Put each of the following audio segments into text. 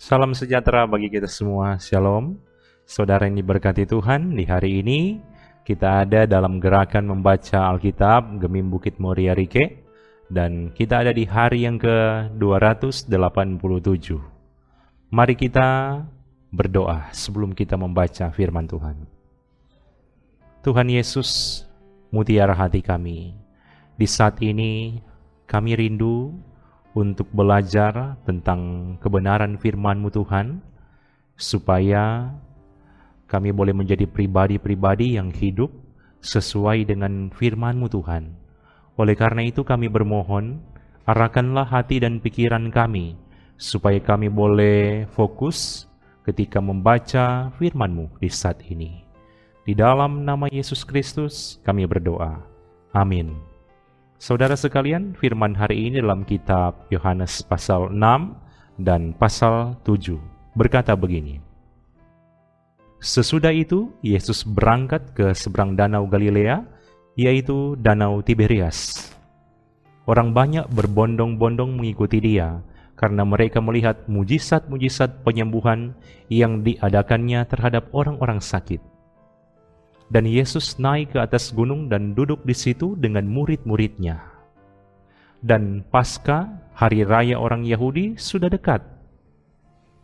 Salam sejahtera bagi kita semua, Shalom. Saudara yang diberkati Tuhan, di hari ini kita ada dalam gerakan membaca Alkitab Gemim Bukit Moria Rike, dan kita ada di hari yang ke-287. Mari kita berdoa sebelum kita membaca firman Tuhan. Tuhan Yesus, mutiara hati kami, di saat ini kami rindu untuk belajar tentang kebenaran firman-Mu Tuhan, supaya kami boleh menjadi pribadi-pribadi yang hidup sesuai dengan firman-Mu Tuhan. Oleh karena itu kami bermohon, arahkanlah hati dan pikiran kami, supaya kami boleh fokus ketika membaca firman-Mu di saat ini. Di dalam nama Yesus Kristus kami berdoa. Amin. Saudara sekalian, firman hari ini dalam kitab Yohanes pasal 6 dan pasal 7 berkata begini. Sesudah itu, Yesus berangkat ke seberang danau Galilea, yaitu danau Tiberias. Orang banyak berbondong-bondong mengikuti dia, karena mereka melihat mujizat-mujizat penyembuhan yang diadakannya terhadap orang-orang sakit. Dan Yesus naik ke atas gunung dan duduk di situ dengan murid-muridnya. Dan Paskah, hari raya orang Yahudi, sudah dekat.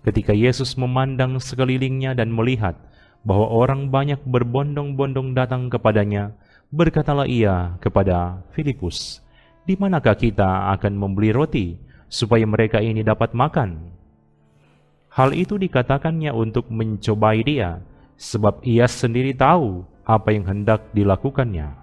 Ketika Yesus memandang sekelilingnya dan melihat bahwa orang banyak berbondong-bondong datang kepadanya, berkatalah ia kepada Filipus, "Di manakah kita akan membeli roti supaya mereka ini dapat makan?" Hal itu dikatakannya untuk mencobai dia, sebab ia sendiri tahu apa yang hendak dilakukannya.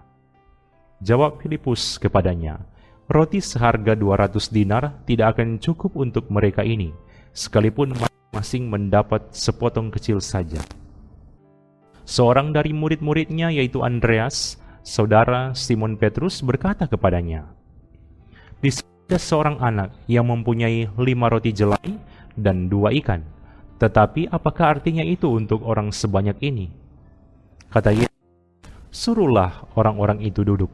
Jawab Filipus kepadanya, "Roti seharga 200 dinar tidak akan cukup untuk mereka ini, sekalipun masing-masing mendapat sepotong kecil saja." Seorang dari murid-muridnya, yaitu Andreas, saudara Simon Petrus, berkata kepadanya, "Di sini ada seorang anak yang mempunyai 5 roti jelai dan 2 ikan. Tetapi apakah artinya itu untuk orang sebanyak ini?" Kata Yesus, "Suruhlah orang-orang itu duduk."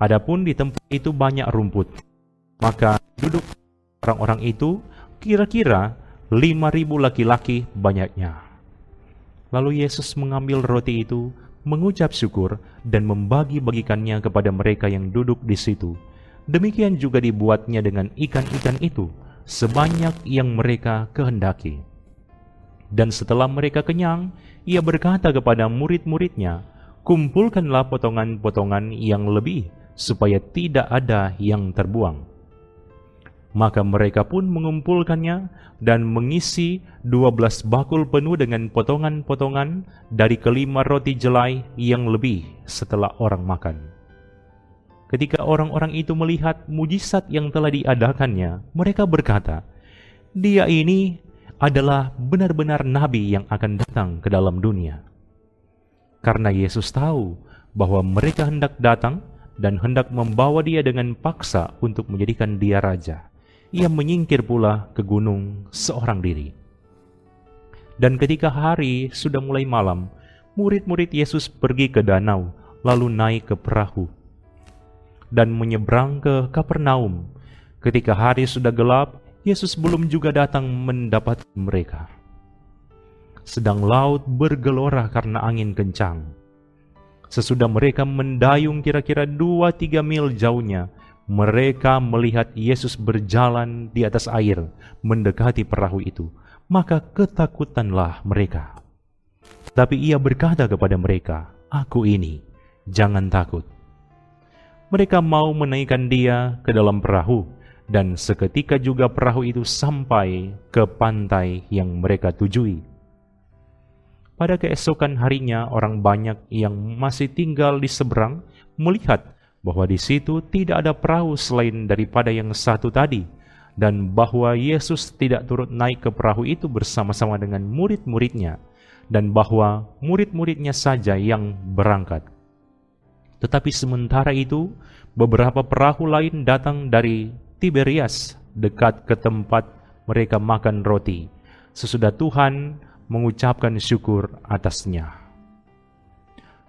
Adapun di tempat itu banyak rumput, maka duduk orang-orang itu kira-kira 5.000 laki-laki banyaknya. Lalu Yesus mengambil roti itu, mengucap syukur, dan membagi-bagikannya kepada mereka yang duduk di situ. Demikian juga dibuatnya dengan ikan-ikan itu, sebanyak yang mereka kehendaki. Dan setelah mereka kenyang, ia berkata kepada murid-muridnya, "Kumpulkanlah potongan-potongan yang lebih, supaya tidak ada yang terbuang." Maka mereka pun mengumpulkannya dan mengisi 12 bakul penuh dengan potongan-potongan dari kelima roti jelai yang lebih setelah orang makan. Ketika orang-orang itu melihat mujizat yang telah diadakannya, mereka berkata, "Dia ini adalah benar-benar nabi yang akan datang ke dalam dunia." Karena Yesus tahu bahwa mereka hendak datang dan hendak membawa dia dengan paksa untuk menjadikan dia raja, ia menyingkir pula ke gunung seorang diri. Dan ketika hari sudah mulai malam, murid-murid Yesus pergi ke danau, lalu naik ke perahu dan menyeberang ke Kapernaum. Ketika hari sudah gelap, Yesus belum juga datang mendapat mereka. Sedang laut bergelora karena angin kencang. Sesudah mereka mendayung kira-kira 2-3 mil jauhnya, mereka melihat Yesus berjalan di atas air mendekati perahu itu. Maka ketakutanlah mereka. Tapi ia berkata kepada mereka, "Aku ini, jangan takut." Mereka mau menaikkan dia ke dalam perahu, dan seketika juga perahu itu sampai ke pantai yang mereka tujui. Pada keesokan harinya, orang banyak yang masih tinggal di seberang melihat bahwa di situ tidak ada perahu selain daripada yang satu tadi, dan bahwa Yesus tidak turut naik ke perahu itu bersama-sama dengan murid-muridnya, dan bahwa murid-muridnya saja yang berangkat. Tetapi sementara itu, beberapa perahu lain datang dari Tiberias, dekat ke tempat mereka makan roti, sesudah Tuhan mengucapkan syukur atasnya.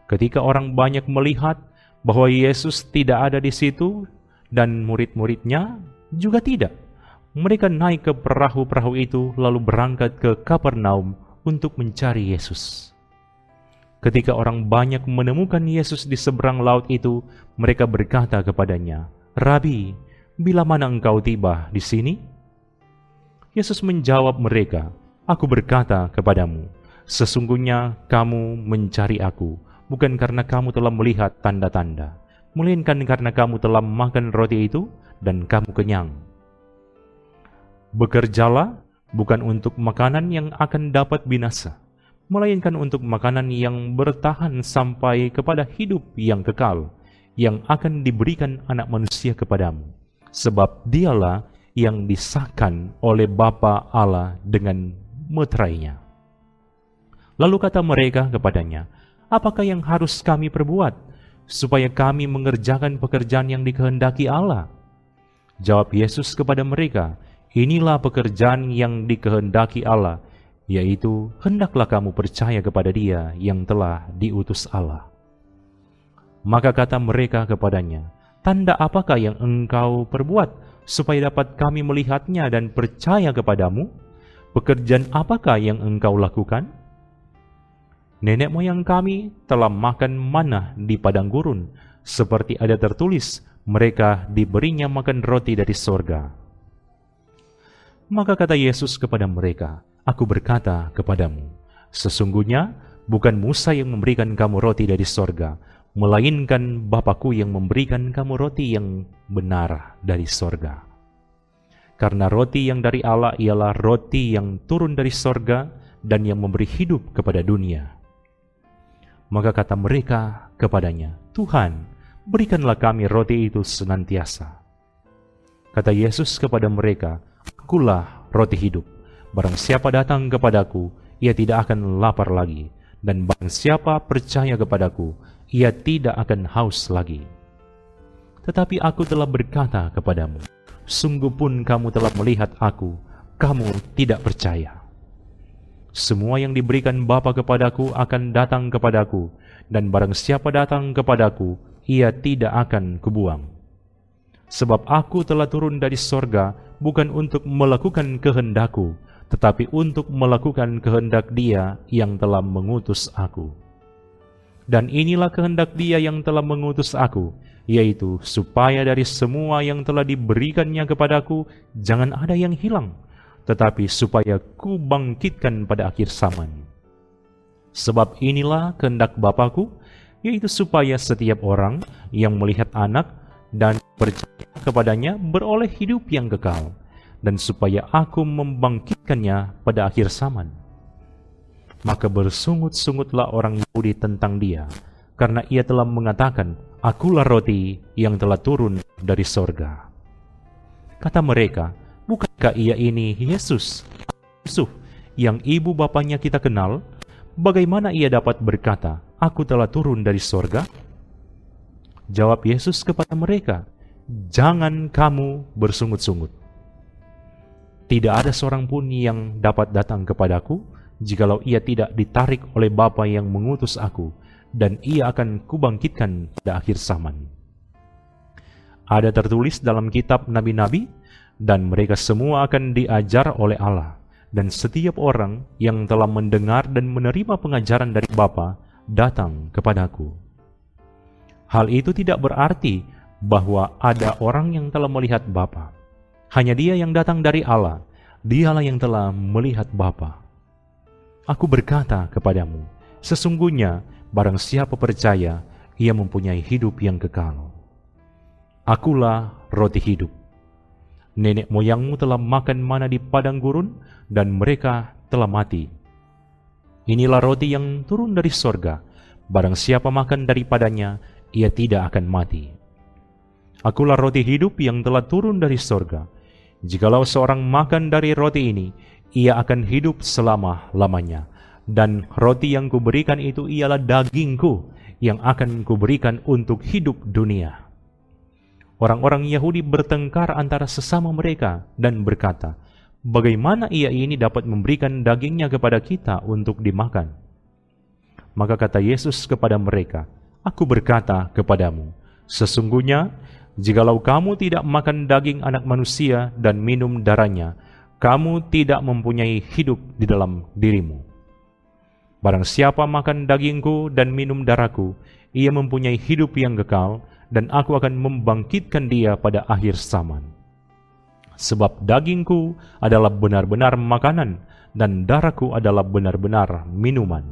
Ketika orang banyak melihat bahwa Yesus tidak ada di situ dan murid-muridnya juga tidak, mereka naik ke perahu-perahu itu lalu berangkat ke Kapernaum untuk mencari Yesus. Ketika orang banyak menemukan Yesus di seberang laut itu, mereka berkata kepadanya, "Rabi, bila mana engkau tiba di sini?" Yesus menjawab mereka, "Aku berkata kepadamu, sesungguhnya kamu mencari aku, bukan karena kamu telah melihat tanda-tanda, melainkan karena kamu telah makan roti itu dan kamu kenyang. Bekerjalah bukan untuk makanan yang akan dapat binasa, melainkan untuk makanan yang bertahan sampai kepada hidup yang kekal, yang akan diberikan Anak Manusia kepadamu, sebab dialah yang disahkan oleh Bapa Allah dengan meterainya." Lalu kata mereka kepadanya, "Apakah yang harus kami perbuat, supaya kami mengerjakan pekerjaan yang dikehendaki Allah?" Jawab Yesus kepada mereka, "Inilah pekerjaan yang dikehendaki Allah, yaitu hendaklah kamu percaya kepada Dia yang telah diutus Allah." Maka kata mereka kepadanya, "Tanda apakah yang engkau perbuat, supaya dapat kami melihatnya dan percaya kepadamu? Pekerjaan apakah yang engkau lakukan?" "Nenek moyang kami telah makan manna di padang gurun, seperti ada tertulis, mereka diberinya makan roti dari sorga." Maka kata Yesus kepada mereka, "Aku berkata kepadamu, sesungguhnya bukan Musa yang memberikan kamu roti dari sorga, melainkan Bapa-Ku yang memberikan kamu roti yang benar dari sorga. Karena roti yang dari Allah ialah roti yang turun dari sorga dan yang memberi hidup kepada dunia." Maka kata mereka kepadanya, "Tuhan, berikanlah kami roti itu senantiasa." Kata Yesus kepada mereka, "Akulah roti hidup. Barang siapa datang kepadaku, ia tidak akan lapar lagi. Dan barang siapa percaya kepadaku, ia tidak akan haus lagi. Tetapi aku telah berkata kepadamu, sungguh pun kamu telah melihat aku, kamu tidak percaya. Semua yang diberikan Bapa kepadaku akan datang kepadaku, dan barang siapa datang kepadaku, ia tidak akan kubuang. Sebab aku telah turun dari sorga bukan untuk melakukan kehendakku, tetapi untuk melakukan kehendak Dia yang telah mengutus aku. Dan inilah kehendak Dia yang telah mengutus aku, yaitu supaya dari semua yang telah diberikannya kepadaku jangan ada yang hilang, tetapi supaya ku bangkitkan pada akhir zaman. Sebab inilah kehendak Bapa-Ku, yaitu supaya setiap orang yang melihat Anak dan percaya kepadanya beroleh hidup yang kekal, dan supaya aku membangkitkannya pada akhir zaman. Maka bersungut-sungutlah orang Yahudi tentang Dia, karena Ia telah mengatakan, Akulah roti yang telah turun dari sorga. Kata mereka, bukankah Ia ini Yesus, Yusuf, yang ibu bapanya kita kenal? Bagaimana Ia dapat berkata, Aku telah turun dari sorga? Jawab Yesus kepada mereka, Jangan kamu bersungut-sungut. Tidak ada seorang pun yang dapat datang kepadaku, jikalau ia tidak ditarik oleh Bapa yang mengutus aku, dan ia akan kubangkitkan pada akhir zaman. Ada tertulis dalam kitab nabi-nabi, dan mereka semua akan diajar oleh Allah, dan setiap orang yang telah mendengar dan menerima pengajaran dari Bapa datang kepadaku. Hal itu tidak berarti bahwa ada orang yang telah melihat Bapa. Hanya Dia yang datang dari Allah, Dialah yang telah melihat Bapa. Aku berkata kepadamu, sesungguhnya barang siapa percaya, ia mempunyai hidup yang kekal. Akulah roti hidup. Nenek moyangmu telah makan mana di padang gurun, dan mereka telah mati. Inilah roti yang turun dari sorga. Barang siapa makan daripadanya, ia tidak akan mati. Akulah roti hidup yang telah turun dari sorga. Jikalau seorang makan dari roti ini, ia akan hidup selama-lamanya. Dan roti yang kuberikan itu ialah dagingku yang akan kuberikan untuk hidup dunia. Orang-orang Yahudi bertengkar antara sesama mereka dan berkata, bagaimana ia ini dapat memberikan dagingnya kepada kita untuk dimakan? Maka kata Yesus kepada mereka, "Aku berkata kepadamu, sesungguhnya jikalau kamu tidak makan daging Anak Manusia dan minum darahnya, kamu tidak mempunyai hidup di dalam dirimu. Barang siapa makan dagingku dan minum darahku, ia mempunyai hidup yang kekal, dan aku akan membangkitkan dia pada akhir zaman. Sebab dagingku adalah benar-benar makanan, dan darahku adalah benar-benar minuman.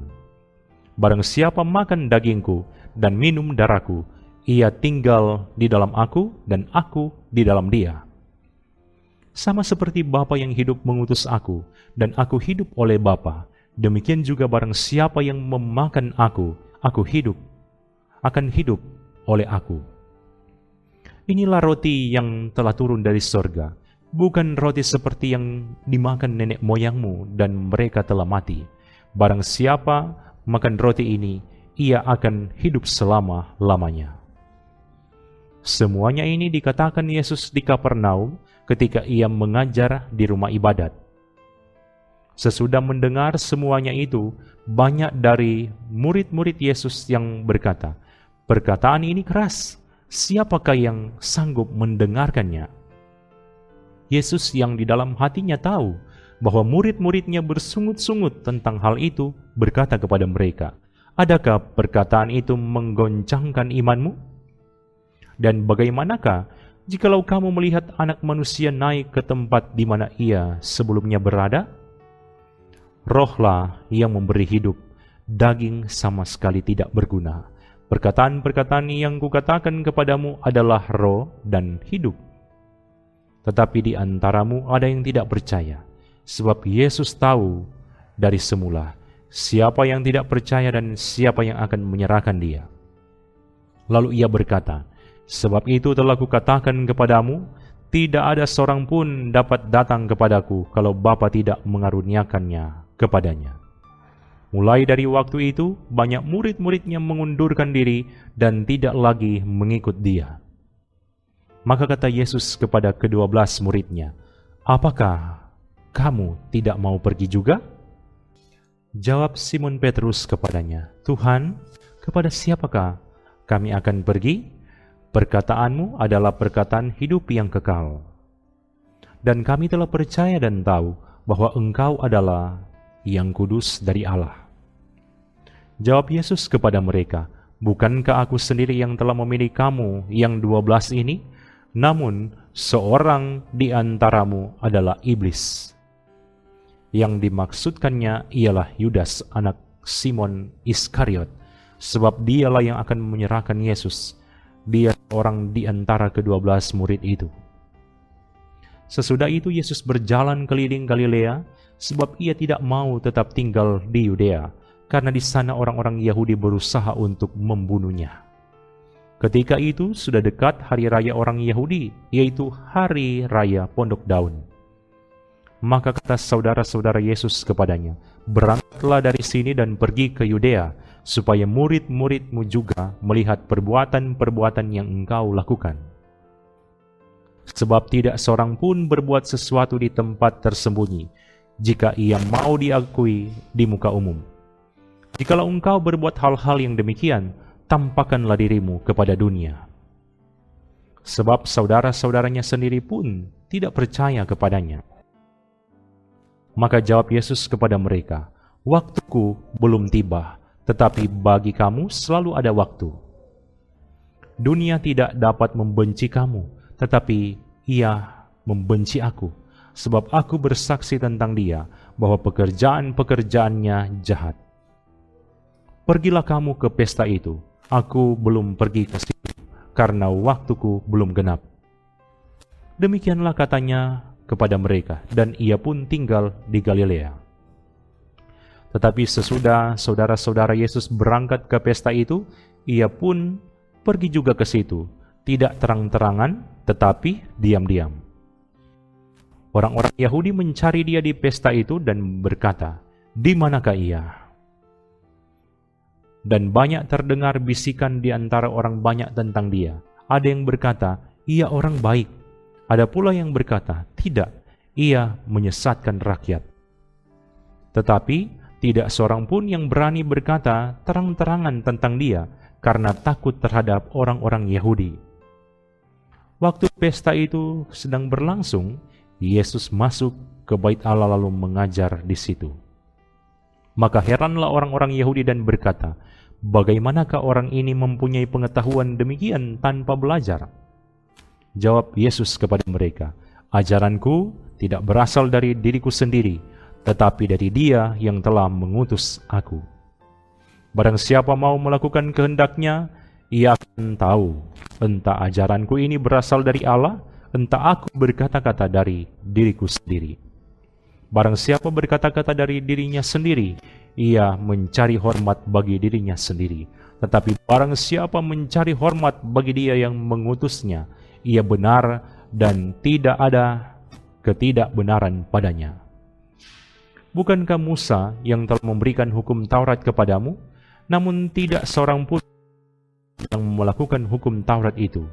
Barang siapa makan dagingku dan minum darahku, ia tinggal di dalam aku dan aku di dalam dia. Sama seperti Bapa yang hidup mengutus aku, dan aku hidup oleh Bapa, demikian juga barang siapa yang memakan aku akan hidup oleh aku. Inilah roti yang telah turun dari sorga, bukan roti seperti yang dimakan nenek moyangmu dan mereka telah mati. Barang siapa makan roti ini, ia akan hidup selama-lamanya." Semuanya ini dikatakan Yesus di Kapernaum ketika ia mengajar di rumah ibadat. Sesudah mendengar semuanya itu, banyak dari murid-murid Yesus yang berkata, "Perkataan ini keras, siapakah yang sanggup mendengarkannya?" Yesus yang di dalam hatinya tahu bahwa murid-muridnya bersungut-sungut tentang hal itu, berkata kepada mereka, "Adakah perkataan itu menggoncangkan imanmu? Dan bagaimanakah jikalau kamu melihat Anak Manusia naik ke tempat di mana ia sebelumnya berada? Rohlah yang memberi hidup, daging sama sekali tidak berguna. Perkataan-perkataan yang kukatakan kepadamu adalah roh dan hidup. Tetapi di antaramu ada yang tidak percaya, sebab Yesus tahu dari semula siapa yang tidak percaya dan siapa yang akan menyerahkan dia. Lalu ia berkata, "Sebab itu telah kukatakan kepadamu, tidak ada seorang pun dapat datang kepadaku kalau Bapa tidak mengaruniakannya kepadanya." Mulai dari waktu itu, banyak murid-muridnya mengundurkan diri dan tidak lagi mengikut dia. Maka kata Yesus kepada ke-12 muridnya, "Apakah kamu tidak mau pergi juga?" Jawab Simon Petrus kepadanya, "Tuhan, kepada siapakah kami akan pergi? Perkataanmu adalah perkataan hidup yang kekal. Dan kami telah percaya dan tahu bahwa Engkau adalah yang kudus dari Allah." Jawab Yesus kepada mereka, "Bukankah aku sendiri yang telah memilih kamu yang 12 ini? Namun seorang di antaramu adalah iblis." Yang dimaksudkannya ialah Yudas anak Simon Iskariot, sebab dialah yang akan menyerahkan Yesus. Dia orang di antara ke-12 murid itu. Sesudah itu Yesus berjalan keliling Galilea, sebab ia tidak mau tetap tinggal di Yudea, karena di sana orang-orang Yahudi berusaha untuk membunuhnya. Ketika itu sudah dekat hari raya orang Yahudi, yaitu hari raya Pondok Daun. Maka kata saudara-saudara Yesus kepadanya, "Berangkatlah dari sini dan pergi ke Yudea, supaya murid-muridmu juga melihat perbuatan-perbuatan yang engkau lakukan. Sebab tidak seorang pun berbuat sesuatu di tempat tersembunyi, jika ia mau diakui di muka umum. Jikalau engkau berbuat hal-hal yang demikian, tampakkanlah dirimu kepada dunia." Sebab saudara-saudaranya sendiri pun tidak percaya kepadanya. Maka jawab Yesus kepada mereka, "Waktuku belum tiba, tetapi bagi kamu selalu ada waktu. Dunia tidak dapat membenci kamu, tetapi ia membenci aku, sebab aku bersaksi tentang dia bahwa pekerjaan-pekerjaannya jahat. Pergilah kamu ke pesta itu, aku belum pergi ke situ, karena waktuku belum genap." Demikianlah katanya kepada mereka, dan ia pun tinggal di Galilea. Tetapi sesudah saudara-saudara Yesus berangkat ke pesta itu, ia pun pergi juga ke situ, tidak terang-terangan, tetapi diam-diam. Orang-orang Yahudi mencari dia di pesta itu dan berkata, "Di manakah ia?" Dan banyak terdengar bisikan di antara orang banyak tentang dia. Ada yang berkata, "Ia orang baik." Ada pula yang berkata, "Tidak, ia menyesatkan rakyat." Tetapi tidak seorang pun yang berani berkata terang-terangan tentang dia karena takut terhadap orang-orang Yahudi. Waktu pesta itu sedang berlangsung, Yesus masuk ke Bait Allah lalu mengajar di situ. Maka heranlah orang-orang Yahudi dan berkata, "Bagaimanakah orang ini mempunyai pengetahuan demikian tanpa belajar?" Jawab Yesus kepada mereka, "Ajaranku tidak berasal dari diriku sendiri, tetapi dari Dia yang telah mengutus aku. Barang siapa mau melakukan kehendaknya, ia akan tahu, entah ajaranku ini berasal dari Allah, entah aku berkata-kata dari diriku sendiri. Barang siapa berkata-kata dari dirinya sendiri, ia mencari hormat bagi dirinya sendiri. Tetapi barang siapa mencari hormat bagi Dia yang mengutusnya, ia benar dan tidak ada ketidakbenaran padanya. Bukankah Musa yang telah memberikan hukum Taurat kepadamu? Namun tidak seorang pun yang melakukan hukum Taurat itu.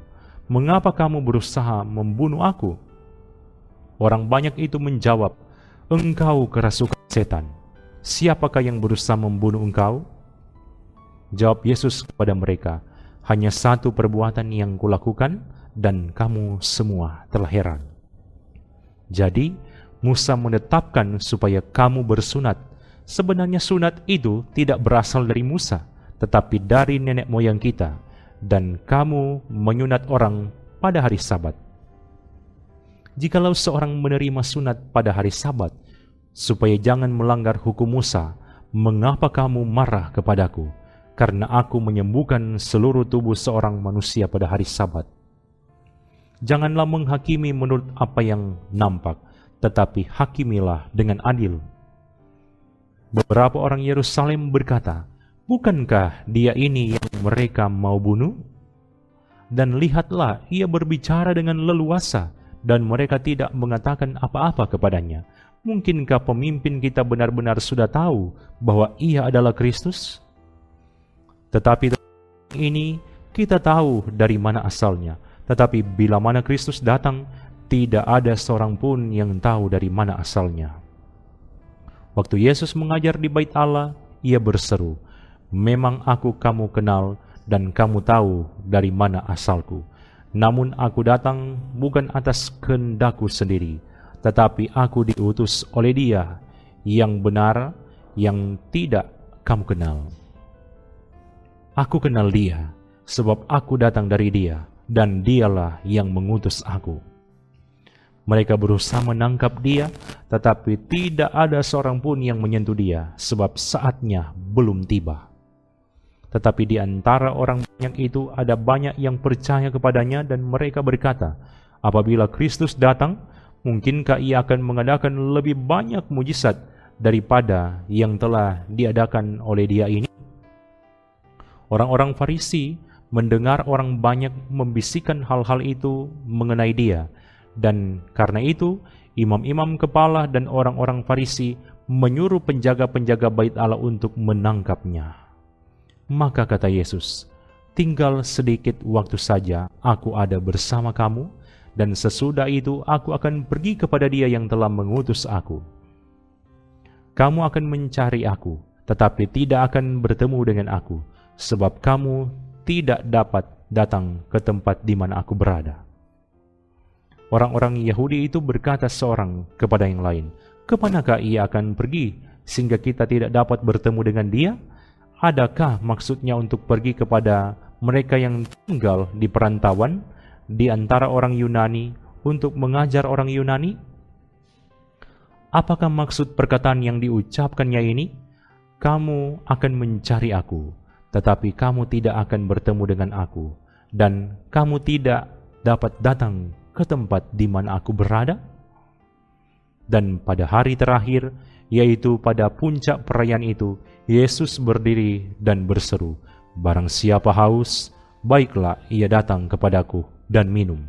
Mengapa kamu berusaha membunuh aku?" Orang banyak itu menjawab, "Engkau kerasukan setan. Siapakah yang berusaha membunuh engkau?" Jawab Yesus kepada mereka, "Hanya satu perbuatan yang kulakukan, dan kamu semua telah heran. Jadi, Musa menetapkan supaya kamu bersunat. Sebenarnya sunat itu tidak berasal dari Musa, tetapi dari nenek moyang kita, dan kamu menyunat orang pada hari Sabat. Jikalau seorang menerima sunat pada hari Sabat, supaya jangan melanggar hukum Musa, mengapa kamu marah kepadaku, karena aku menyembuhkan seluruh tubuh seorang manusia pada hari Sabat? Janganlah menghakimi menurut apa yang nampak, tetapi hakimilah dengan adil." Beberapa orang Yerusalem berkata, "Bukankah dia ini yang mereka mau bunuh? Dan lihatlah, ia berbicara dengan leluasa, dan mereka tidak mengatakan apa-apa kepadanya. Mungkinkah pemimpin kita benar-benar sudah tahu bahwa ia adalah Kristus? Tetapi ini kita tahu dari mana asalnya. Tetapi bila mana Kristus datang, tidak ada seorang pun yang tahu dari mana asalnya." Waktu Yesus mengajar di Bait Allah, ia berseru, "Memang aku kamu kenal, dan kamu tahu dari mana asalku. Namun aku datang bukan atas kehendakku sendiri, tetapi aku diutus oleh Dia yang benar, yang tidak kamu kenal. Aku kenal Dia, sebab aku datang dari Dia, dan Dialah yang mengutus aku." Mereka berusaha menangkap Dia, tetapi tidak ada seorang pun yang menyentuh Dia, sebab saatnya belum tiba. Tetapi di antara orang banyak itu ada banyak yang percaya kepadanya, dan mereka berkata, "Apabila Kristus datang, mungkinkah Ia akan mengadakan lebih banyak mujizat daripada yang telah diadakan oleh Dia ini?" Orang-orang Farisi mendengar orang banyak membisikkan hal-hal itu mengenai Dia, dan karena itu imam-imam kepala dan orang-orang Farisi menyuruh penjaga-penjaga Bait Allah untuk menangkapnya. Maka kata Yesus, "Tinggal sedikit waktu saja aku ada bersama kamu, dan sesudah itu aku akan pergi kepada Dia yang telah mengutus aku. Kamu akan mencari aku, tetapi tidak akan bertemu dengan aku, sebab kamu tidak dapat datang ke tempat di mana aku berada." Orang-orang Yahudi itu berkata seorang kepada yang lain, "Kemanakah ia akan pergi sehingga kita tidak dapat bertemu dengan dia? Adakah maksudnya untuk pergi kepada mereka yang tinggal di perantauan di antara orang Yunani untuk mengajar orang Yunani? Apakah maksud perkataan yang diucapkannya ini? Kamu akan mencari aku, tetapi kamu tidak akan bertemu dengan aku, dan kamu tidak dapat datang ke tempat di mana aku berada?" Dan pada hari terakhir, yaitu pada puncak perayaan itu, Yesus berdiri dan berseru, "Barang siapa haus, baiklah ia datang kepadaku dan minum.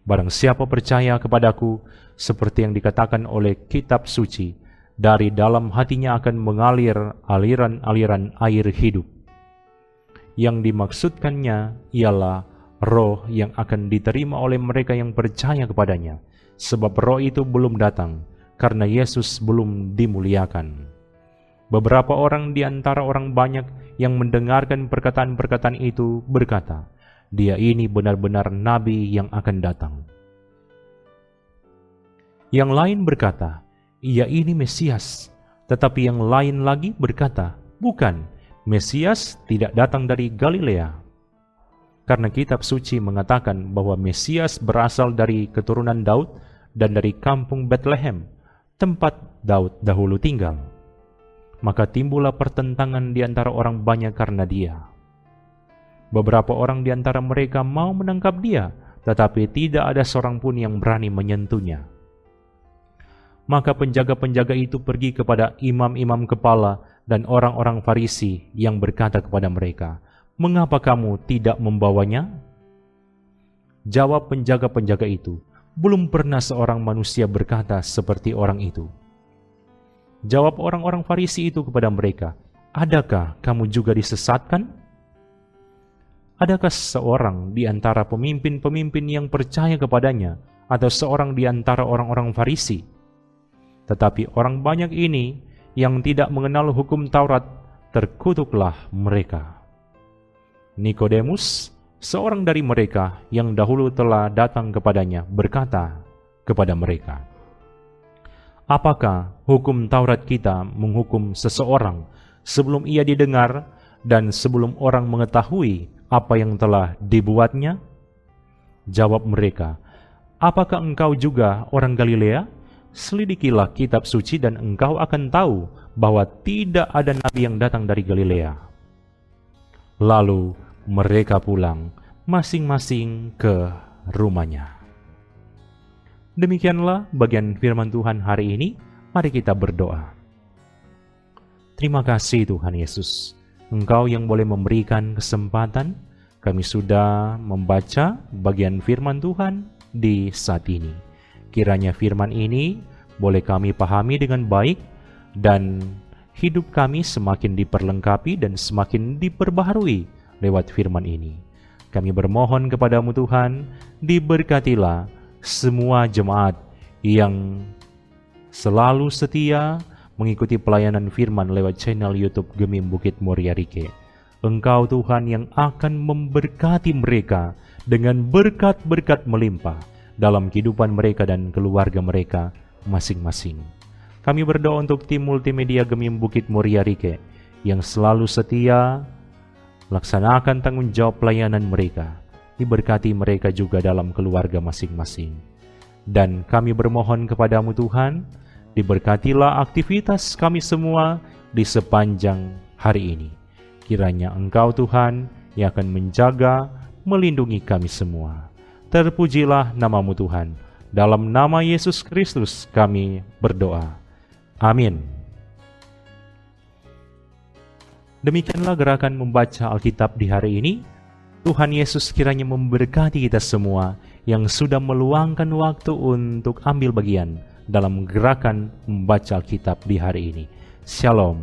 Barang siapa percaya kepadaku, seperti yang dikatakan oleh kitab suci, dari dalam hatinya akan mengalir aliran-aliran air hidup." Yang dimaksudkannya ialah Roh yang akan diterima oleh mereka yang percaya kepadanya, sebab Roh itu belum datang, karena Yesus belum dimuliakan. Beberapa orang di antara orang banyak yang mendengarkan perkataan-perkataan itu berkata, "Dia ini benar-benar nabi yang akan datang." Yang lain berkata, "Ia ini Mesias." Tetapi yang lain lagi berkata, "Bukan, Mesias tidak datang dari Galilea." Karena kitab suci mengatakan bahwa Mesias berasal dari keturunan Daud dan dari kampung Bethlehem, tempat Daud dahulu tinggal. Maka timbullah pertentangan di antara orang banyak karena dia. Beberapa orang di antara mereka mau menangkap dia, tetapi tidak ada seorang pun yang berani menyentuhnya. Maka penjaga-penjaga itu pergi kepada imam-imam kepala dan orang-orang Farisi yang berkata kepada mereka, "Mengapa kamu tidak membawanya?" Jawab penjaga-penjaga itu, "Belum pernah seorang manusia berkata seperti orang itu." Jawab orang-orang Farisi itu kepada mereka, "Adakah kamu juga disesatkan? Adakah seorang di antara pemimpin-pemimpin yang percaya kepadanya, atau seorang di antara orang-orang Farisi? Tetapi orang banyak ini yang tidak mengenal hukum Taurat, terkutuklah mereka." Nikodemus, seorang dari mereka yang dahulu telah datang kepadanya, berkata kepada mereka, "Apakah hukum Taurat kita menghukum seseorang sebelum ia didengar dan sebelum orang mengetahui apa yang telah dibuatnya?" Jawab mereka, "Apakah engkau juga orang Galilea? Selidikilah kitab suci dan engkau akan tahu bahwa tidak ada nabi yang datang dari Galilea." Lalu mereka pulang masing-masing ke rumahnya. Demikianlah bagian firman Tuhan hari ini. Mari kita berdoa. Terima kasih Tuhan Yesus, Engkau yang boleh memberikan kesempatan kami sudah membaca bagian firman Tuhan di saat ini. Kiranya firman ini boleh kami pahami dengan baik dan hidup kami semakin diperlengkapi dan semakin diperbaharui lewat firman ini. Kami bermohon kepadamu Tuhan, diberkatilah semua jemaat yang selalu setia mengikuti pelayanan firman lewat channel YouTube Gemim Bukit Muria Rike. Engkau Tuhan yang akan memberkati mereka dengan berkat-berkat melimpah dalam kehidupan mereka dan keluarga mereka masing-masing. Kami berdoa untuk tim multimedia Gemim Bukit Muria Rike yang selalu setia laksanakan tanggung jawab pelayanan mereka. Diberkati mereka juga dalam keluarga masing-masing. Dan kami bermohon kepadamu Tuhan, diberkatilah aktivitas kami semua di sepanjang hari ini. Kiranya Engkau Tuhan yang akan menjaga, melindungi kami semua. Terpujilah namamu Tuhan. Dalam nama Yesus Kristus kami berdoa. Amin. Demikianlah gerakan membaca Alkitab di hari ini. Tuhan Yesus kiranya memberkati kita semua yang sudah meluangkan waktu untuk ambil bagian dalam gerakan membaca Alkitab di hari ini. Shalom.